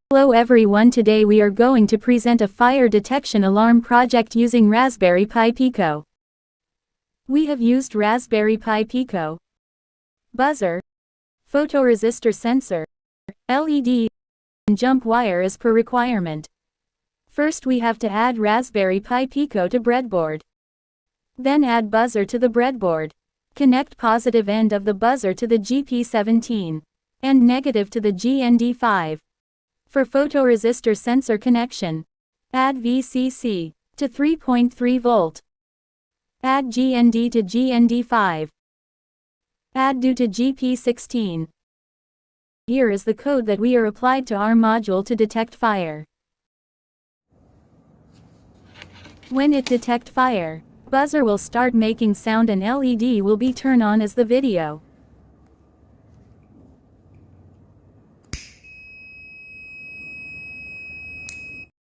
Hello everyone, today we are going to present a fire detection alarm project using Raspberry Pi Pico. We have used Raspberry Pi Pico, buzzer, photoresistor sensor, LED, and jump wire as per requirement. First we have to add Raspberry Pi Pico to breadboard. Then add buzzer to the breadboard. Connect positive end of the buzzer to the GP17 and negative to the GND5. For photoresistor sensor connection, add VCC to 3.3 volt. Add GND to GND5. Add DO to GP16. Here is the code that we are applied to our module to detect fire. When it detect fire, buzzer will start making sound and LED will be turned on as the video.